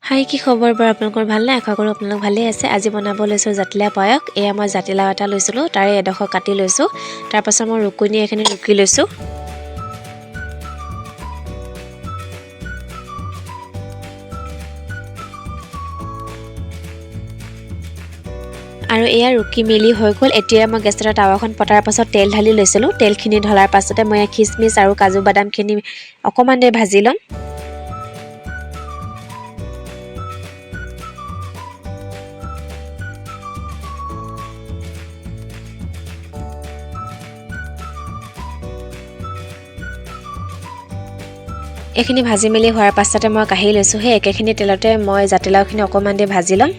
হাই কি খবৰ বাৰু আপোনালোকৰ ভালনে আশা কৰোঁ আপোনালোক ভালেই আছে আজি বনাব লৈছোঁ জাতিলাও পায়স এয়া মই জাতিলাও এটা লৈছিলোঁ তাৰে এডোখৰ কাটি লৈছোঁ তাৰ পাছত মই ৰুকুনি এখিনি ৰুকি লৈছোঁ আৰু এয়া ৰুকি মেলি হৈ গ'ল এতিয়া মই গেছত টাৱাখন পতাৰ পাছত তেল ঢালি লৈছিলোঁ তেলখিনি ঢলাৰ পাছতে মই খিচমিচ আৰু কাজু বাদামখিনি অকণমান দেৰি ভাজি ল'ম এইখিনি ভাজি মেলি হোৱাৰ পাছতে মই কাঢ়ি লৈছোঁ সেই একেখিনি তেলতে মই জাতিলাওখিনি অকণমান দেৰি ভাজি ল'ম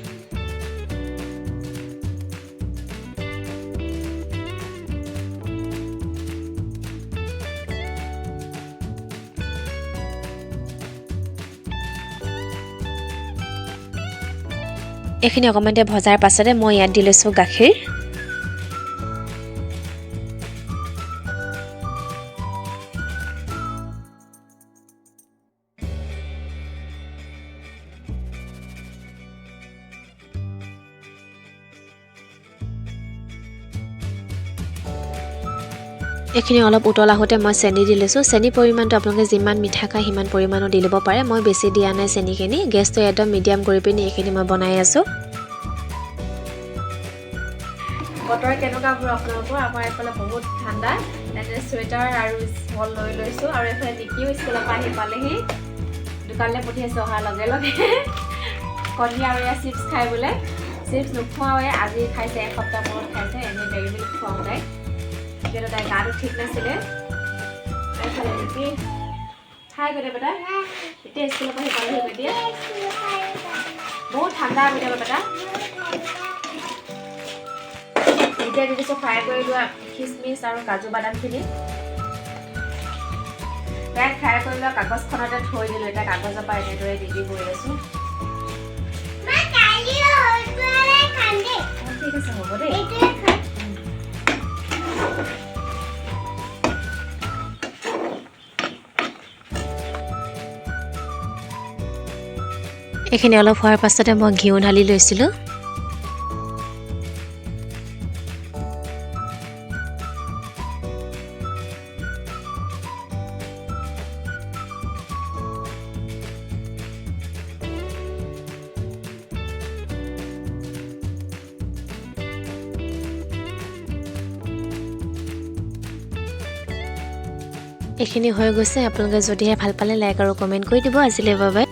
এইখিনি অকণমান দেৰি ভজাৰ পাছতে মই ইয়াত দি লৈছোঁ গাখীৰ এইখিনি অলপ উতল আহোঁতে মই চেনি দি লৈছোঁ চেনি পৰিমাণটো আপোনালোকে যিমান মিঠা খায় সিমান পৰিমাণৰ দি ল'ব পাৰে মই বেছি দিয়া নাই চেনিখিনি গেছটো একদম মিডিয়াম কৰি পিনি এইখিনি মই বনাই আছোঁ বতৰ কেনেকুৱাবোৰ আপোনালোকৰ আমাৰ এইফালে বহুত ঠাণ্ডা তাতে চুৱেটাৰ আৰু স্মল লৈ লৈছোঁ আৰু এইফালে নিকিও স্কুলৰ পৰা আহি পালেহি দোকানলৈ পঠিয়াইছোঁ অহাৰ লগে লগে কণী আৰু এয়া চিপছ খাই বোলে চিপছ নোখোৱাওৱে আজি খাইছে এসপ্তাহ মূৰত খাইছে এনেই ডেইলি মিল্ক খুৱাওঁ তাই কিন্তু তাই গাটো ঠিক নাছিলে এইফালে নিকি খাই গ'লে বেটা এতিয়া স্কুলৰ পৰা আহি পালেহি এতিয়া বহুত ঠাণ্ডা হৈ বেটা এতিয়া দি দিছোঁ ফ্ৰাই কৰি লোৱা খিচমিচ আৰু কাজু বাদামখিনি তাইক ফ্ৰাই কৰি লোৱা কাগজখনতে থৈ দিলোঁ এতিয়া কাগজৰ পৰা এনেদৰে দি গৈ আছোঁ ঠিক আছে হ'ব দেই এইখিনি অলপ হোৱাৰ পাছতে মই ঘিউ ঢালি লৈছিলোঁ এইখিনি হৈ গৈছে আপোনালোকে যদিহে ভাল পালে লাইক আৰু কমেণ্ট কৰি দিব আজিলৈ বাই বাই